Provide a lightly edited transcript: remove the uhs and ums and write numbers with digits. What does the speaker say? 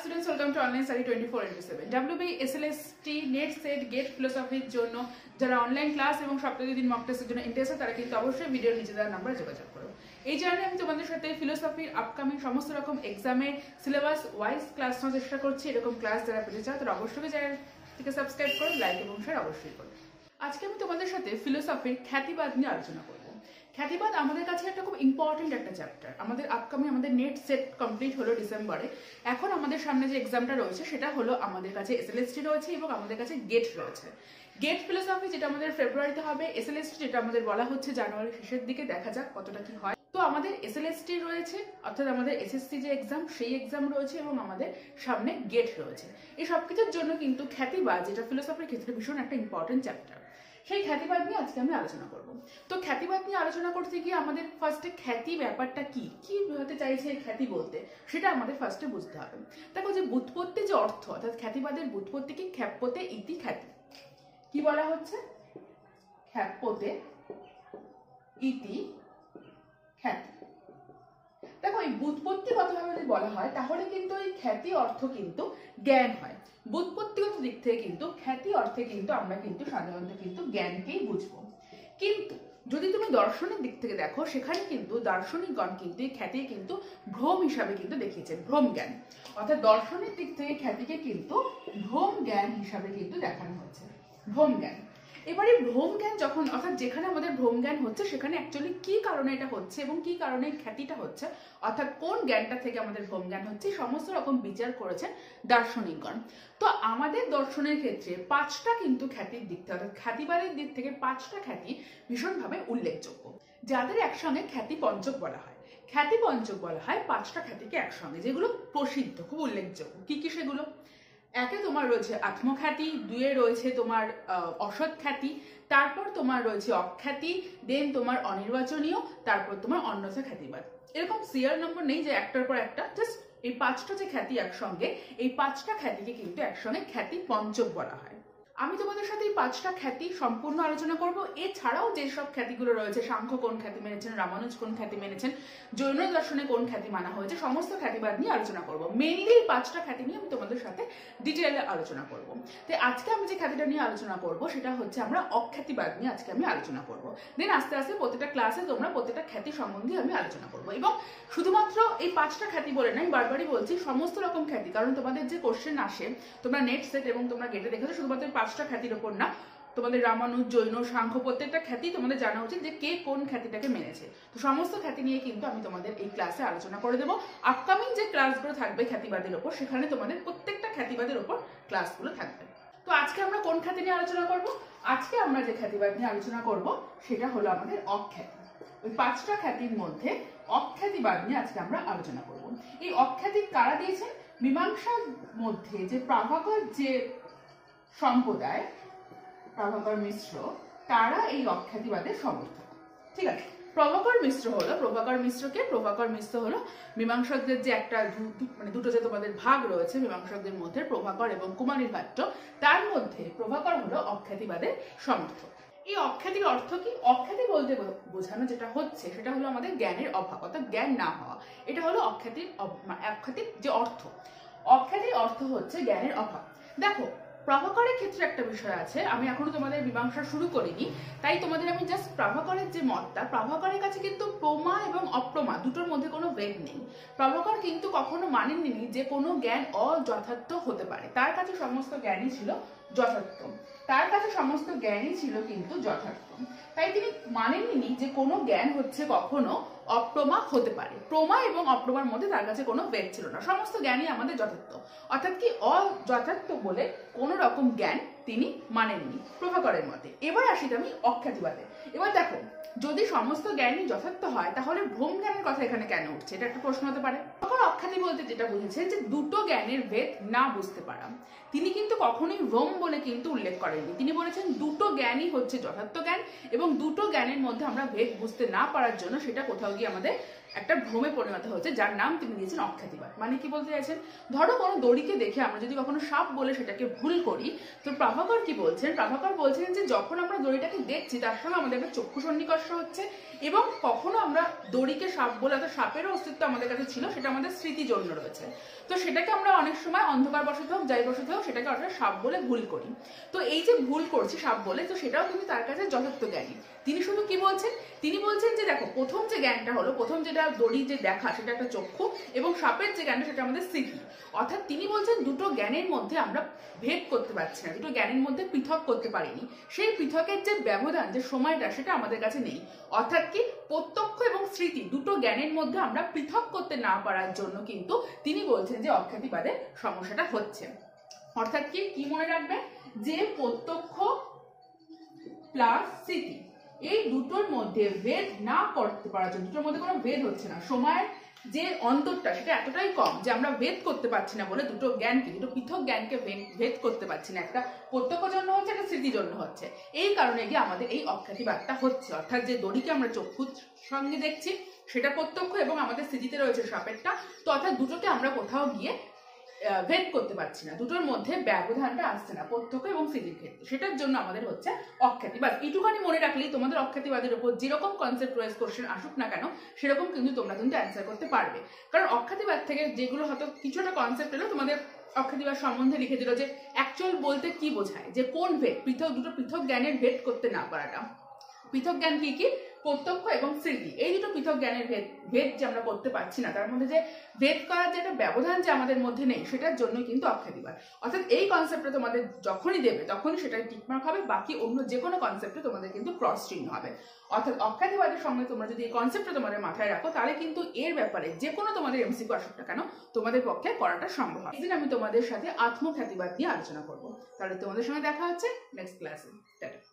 students, welcome to online study 24/7 WB SLST NET SET GATE ফিলোসফির জন্য যারা online class এবং সপ্তাহে দিন মক টেস্টের জন্য ইন্টারেস্টেড তারা কিন্তু অবশ্যই ভিডিওর নিচে দেওয়া নাম্বারে যোগাযোগ করো। এই চ্যানেলে আমি তোমাদের সাথে ফিলোসফির আপকামিং সমস্ত রকম এক্সামের সিলেবাস ওয়াইজ ক্লাস নেওয়ার চেষ্টা করছি। এরকম ক্লাস যারা পেতে চাও তারা অবশ্যই চ্যানেলটিকে সাবস্ক্রাইব করো, লাইক এবং শেয়ার অবশ্যই করো। আজকে আমি তোমাদের সাথে ফিলোসফির খ্যাতিবাদ নিয়ে আলোচনা করব। খ্যাতিবাদ আমাদের কাছে একটা খুব ইম্পর্টেন্ট একটা চ্যাপ্টার। আমাদের আপকামিং আমাদের নেট সেট কমপ্লিট হলো ডিসেম্বরে। এখন আমাদের সামনে যে এক্সামটা রয়েছে সেটা হলো আমাদের কাছে এসএলএসটি রয়েছে এবং আমাদের কাছে গেট রয়েছে। গেট ফিলোসফি যেটা আমাদের ফেব্রুয়ারিতে হবে, এসএলএসটি যেটা আমাদের বলা হচ্ছে জানুয়ারির শেষের দিকে, দেখা যাক কতটা কি হয়। তো আমাদের এসএলএসটি রয়েছে অর্থাৎ আমাদের এসএসসি যে এক্সাম সেই এক্সাম রয়েছে এবং আমাদের সামনে গেট রয়েছে। এই সব কিছুর জন্য কিন্তু খ্যাতিবাদ যেটা ফিলোসফির ক্ষেত্রে ভীষণ একটা ইম্পর্টেন্ট চ্যাপ্টার, সেই খ্যাতিবাদ নিয়ে আজকে আমি আলোচনা করব। তো খ্যাতিবাদ নিয়ে আলোচনা করতে গিয়ে আমাদের ফার্স্টে খ্যাতি ব্যাপারটা কি কি হতে চাইছে খ্যাতি বলতে, সেটা আমাদের ফার্স্টে বুঝতে হবে। দেখো যে ব্যুৎপত্তি যে অর্থ অর্থাৎ খ্যাতিবাদের ব্যুৎপত্তি কি, খ্যাপ্যতে ইতি খ্যাতি। কি বলা হচ্ছে? খ্যাপ্যতে ইতি খ্যাতি। দেখো এই ব্যুৎপত্তিগতভাবে যদি বলা হয় তাহলে কিন্তু এই খ্যাতি অর্থ কিন্তু জ্ঞান হয়। ব্যুৎপত্তিগত দিক থেকে কিন্তু খ্যাতি অর্থে কিন্তু আমরা কিন্তু সাধারণত কিন্তু জ্ঞানকেই বুঝবো। কিন্তু যদি তুমি দর্শনের দিক থেকে দেখো সেখানে কিন্তু দার্শনিকগণ কিন্তু এই খ্যাতিকে কিন্তু ভ্রম হিসাবে কিন্তু দেখিয়েছেন, ভ্রম জ্ঞান। অর্থাৎ দর্শনের দিক থেকে খ্যাতিকে কিন্তু ভ্রম জ্ঞান হিসাবে কিন্তু দেখানো হয়েছে, ভ্রম জ্ঞান। এবারে ভ্রম জ্ঞান যখন অর্থাৎ যেখানে আমাদের ভ্রম জ্ঞান হচ্ছে সেখানে অ্যাকচুয়ালি কি কারণে এটা হচ্ছে এবং কি কারণে খ্যাতিটা হচ্ছে অর্থাৎ কোন জ্ঞানটা থেকে আমাদের ভ্রম জ্ঞান হচ্ছে, সমস্ত রকম বিচার করেছেন দার্শনিকগণ। তো আমাদের দর্শনের ক্ষেত্রে পাঁচটা কিন্তু খ্যাতির দিক থেকে অর্থাৎ খ্যাতিবাদের দিক থেকে পাঁচটা খ্যাতি ভীষণভাবে উল্লেখযোগ্য, যাদের একসঙ্গে খ্যাতি পঞ্চক বলা হয়। খ্যাতি পঞ্চক বলা হয় পাঁচটা খ্যাতিকে একসঙ্গে, যেগুলো প্রসিদ্ধ, খুব উল্লেখযোগ্য। কি কি সেগুলো? একে তোমার রয়েছে আত্মখ্যাতি, দুয়ে রয়েছে তোমার অসৎ খ্যাতি, তারপর তোমার রয়েছে অখ্যাতি, দেন তোমার অনির্বাচনীয়, তারপর তোমার অন্যথা খ্যাতিবাদ। এরকম সিরিয়াল নম্বর নেই যে একটার পর একটা, জাস্ট এই পাঁচটা যে খ্যাতি একসঙ্গে, এই পাঁচটা খ্যাতিকে কিন্তু একসঙ্গে খ্যাতি পঞ্চক বলা হয়। আমি তোমাদের সাথে এই পাঁচটা খ্যাতি সম্পূর্ণ আলোচনা করব। এছাড়াও যেসব খ্যাতিগুলো রয়েছে, সাংখ্য কোন খ্যাতি মেনেছেন, রামানুজ কোন খ্যাতি মেনেছেন, জৈন দর্শনে কোন খ্যাতি মানা হয়েছে, সমস্ত খ্যাতিবাদ নিয়ে আলোচনা করব। মেইনলি এই পাঁচটা খ্যাতি নিয়ে আমি তোমাদের সাথে ডিটেইলে আলোচনা করব। তো আজকে আমি যে খ্যাতিটা নিয়ে আলোচনা করব সেটা হচ্ছে আমরা অখ্যাতিবাদ নিয়ে আজকে আমি আলোচনা করব। দেন আস্তে আস্তে প্রত্যেকটা ক্লাসে তোমরা প্রত্যেকটা খ্যাতি সম্বন্ধে আমি আলোচনা করব। এবং শুধুমাত্র এই পাঁচটা খ্যাতি বলে না, আমি বারবারই বলছি সমস্ত রকম খ্যাতি, কারণ তোমাদের যে কোশ্চেন আসে তোমরা নেট সেট এবং তোমরা গেটে দেখেছো, শুধুমাত্র পাঁচটা খ্যাতির ওপর না, তোমাদের রামানুজ, জৈন, সাংখ্য প্রত্যেকটা খ্যাতি তোমাদের জানা উচিত যে কে কোন খ্যাতিটাকে মেনেছে। তো সমস্ত খ্যাতি নিয়ে কিন্তু আমি তোমাদের এই ক্লাসে আলোচনা করে দেবো। আপকামিং যে ক্লাসগুলো থাকবে খ্যাতিবাদের ওপর, সেখানে তোমাদের প্রত্যেকটা খ্যাতিবাদের ওপর ক্লাসগুলো থাকবে। তো আজকে আমরা কোন খ্যাতি নিয়ে আলোচনা করব? আজকে আমরা যে খ্যাতিবাদ নিয়ে আলোচনা করব সেটা হলো আমাদের অখ্যাতি। ওই পাঁচটা খ্যাতির মধ্যে অখ্যাতিবাদ নিয়ে আজকে আমরা আলোচনা করব। এই অখ্যাতি কারা দিয়েছেন? মীমাংসার মধ্যে যে প্রাভাকর যে সম্প্রদায়, প্রভাকর মিশ্র, তারা এই অখ্যাতিবাদের সমর্থক। ঠিক আছে, প্রভাকর মিশ্র হলো মীমাংসকদের যে একটা মানে দুটো যে তোমাদের ভাগ রয়েছে মীমাংসকদের মধ্যে, প্রভাকর এবং কুমারীর ভাট্য, তার মধ্যে প্রভাকর হলো অখ্যাতিবাদের সমর্থক। এই অখ্যাতির অর্থ কি? অখ্যাতি বলতে বোঝানো যেটা হচ্ছে সেটা হলো আমাদের জ্ঞানের অভাব অর্থাৎ জ্ঞান না হওয়া। এটা হলো অখ্যাতির যে অর্থ। অখ্যাতির অর্থ হচ্ছে জ্ঞানের অভাব। দেখো প্রভাকরের ক্ষেত্রে একটা বিষয় আছে, আমি এখনো তোমাদের মীমাংসা শুরু করিনি, তাই তোমাদের আমি জাস্ট প্রভাকরের যে মতটা, প্রভাকরের কাছে কিন্তু প্রমা এবং অপ্রমা দুটোর মধ্যে কোনো ভেদ নেই। প্রভাকর কিন্তু কখনো মানেননি যে কোনো জ্ঞান অযথার্থ হতে পারে, তার কাছে সমস্ত জ্ঞানই ছিল যথার্থ, তার কাছে সমস্ত জ্ঞানই ছিল কিন্তু যথার্থ। তাই তিনি মানেননি যে কোনো জ্ঞান হচ্ছে কখনো অপ্রমা হতে পারে। প্রমা এবং অপ্রমার মধ্যে তার কাছে কোনো ভেদ ছিল না, সমস্ত জ্ঞানই আমাদের যথার্থ। অর্থাৎ কি অযথার্থ বলে কোনো রকম জ্ঞান তিনি মানেননি প্রভাকরের মতে। এবার আসি আমি অখ্যাতিবাদে। এবার দেখো, যদি সমস্ত জ্ঞানই যথার্থ হয় তাহলে ভ্রম জ্ঞানের কথা এখানে কেন উঠছে, এটা একটা প্রশ্ন হতে পারে। তখন অখ্যাতি বলতে যেটা বুঝেছেন যে দুটো জ্ঞানের ভেদ না বুঝতে পারা। তিনি কিন্তু কখনোই ভ্রম বলে কিন্তু উল্লেখ করেননি, তিনি বলেছেন দুটো জ্ঞানই হচ্ছে যথার্থ জ্ঞান এবং দুটো জ্ঞানের মধ্যে আমরা ভেদ বুঝতে না পারার জন্য সেটা কোথাও কোথাও গিয়ে আমাদের একটা ভ্রমে পরিণত হচ্ছে, যার নাম তিনি দিয়েছেন অখ্যাতিবাদ। মানে কি বলতে চাইছেন, ধরো কোনো দড়িকে দেখে আমরা যদি কখনো সাপ বলে সেটাকে ভুল করি, তো প্রভাকর কি বলছেন, প্রভাকর বলছেন যে যখন আমরা দড়িটাকে দেখছি তার সঙ্গে আমাদের একটা চক্ষু সন্নিকর্ষ হচ্ছে, এবং কখনো আমরা দড়িকে সাপ বলে, অর্থাৎ সাপেরও অস্তিত্ব আমাদের কাছে ছিল, সেটা আমাদের স্মৃতি জন্য রয়েছে। তো সেটাকে আমরা অনেক সময় অন্ধকার বশত হোক, যাই বশত হোক, সেটাকে আমরা সাপ বলে ভুল করি। তো এই যে ভুল করছি সাপ বলে, তো সেটাও কিন্তু তার কাছে যথার্থ জ্ঞানী। তিনি শুধু কি বলছেন, তিনি বলছেন যে দেখো, প্রথম যে জ্ঞানটা হলো, প্রথম যেটা দড়ি যে দেখা সেটা একটা চক্ষু, এবং সাপের যে জ্ঞানটা সেটা আমাদের স্মৃতি। অর্থাৎ তিনি বলছেন দুটো জ্ঞানের মধ্যে আমরা ভেদ করতে পারছি না, দুটো জ্ঞানের মধ্যে পৃথক করতে পারিনি। সেই পৃথকের যে ব্যবধান, যে সময়টা, সেটা আমাদের কাছে নেই। অর্থাৎ কি, প্রত্যক্ষ এবং স্মৃতি দুটো জ্ঞানের মধ্যে আমরা পৃথক করতে না পারার জন্য কিন্তু তিনি বলছেন যে অখ্যাতিবাদের সমস্যাটা হচ্ছে। অর্থাৎ কি কি মনে রাখবে, যে প্রত্যক্ষ প্লাস স্মৃতি এই দুটোর মধ্যে ভেদ না করতে পারার জন্য, দুটোর মধ্যে কোনো ভেদ হচ্ছে না, সময়ের যে অন্তরটা সেটা এতটাই কম যে আমরা ভেদ করতে পারছি না বলে দুটো জ্ঞানকে, দুটো পৃথক জ্ঞানকে ভেদ করতে পারছি না। একটা প্রত্যক্ষ জন্য হচ্ছে, একটা স্মৃতির জন্য হচ্ছে। এই কারণে গিয়ে আমাদের এই অখ্যাতিবাদটা হচ্ছে। অর্থাৎ যে দড়িকে আমরা চক্ষুর সঙ্গে দেখছি সেটা প্রত্যক্ষ, এবং আমাদের স্মৃতিতে রয়েছে সাপেরটা। তো অর্থাৎ দুটোকে আমরা কোথাও গিয়ে ভেদ করতে পারছি না, দুটোর মধ্যে ব্যবধানটা আসছে না প্রত্যক্ষ এবং স্মৃতির ক্ষেত্রে। সেটার জন্য আমাদের হচ্ছে অখ্যাতিবাদ। একটুখানি মনে রাখলেই তোমাদের অখ্যাতিবাদের উপর যেরকম কনসেপ্ট ওয়াইজ কোশ্চেন আসুক না কেন, সেরকম কিন্তু তোমরা কিন্তু অ্যান্সার করতে পারবে। কারণ অখ্যাতিবাদ থেকে যেগুলো হয়তো কিছুটা কনসেপ্ট এলো, তোমাদের অখ্যাতিবাদ সম্বন্ধে লিখে দিল যে অ্যাকচুয়াল বলতে কি বোঝায়, যে কোন ভেদ, দুটো পৃথক জ্ঞানের ভেদ করতে না পারাটা। পৃথক জ্ঞান কি কি, প্রত্যক্ষ এবং স্মৃতি, এই দুটো পৃথক জ্ঞানের ভেদ যে আমরা করতে পারছি না, তার মধ্যে যে ভেদ করার যে একটা ব্যবধান যে আমাদের মধ্যে নেই, সেটার জন্যই কিন্তু অখ্যাতিবাদ। অর্থাৎ এই কনসেপ্টটা তোমাদের যখনই দেবে তখনই সেটা টিকমার্ক হবে, বাকি অন্য যে কোনো কনসেপ্টে তোমাদের কিন্তু ক্রস চিহ্ন হবে। অর্থাৎ অখ্যাতিবাদের সঙ্গে তোমরা যদি এই কনসেপ্টটা তোমাদের মাথায় রাখো, তাহলে কিন্তু এর ব্যাপারে যে কোনো তোমাদের এমসিকিউ আসুক না কেন, তোমাদের পক্ষে করাটা সম্ভব হয়। একদিন আমি তোমাদের সাথে আত্মখ্যাতিবাদ নিয়ে আলোচনা করবো। তাহলে তোমাদের সঙ্গে দেখা হচ্ছে নেক্সট ক্লাসে। টাটা।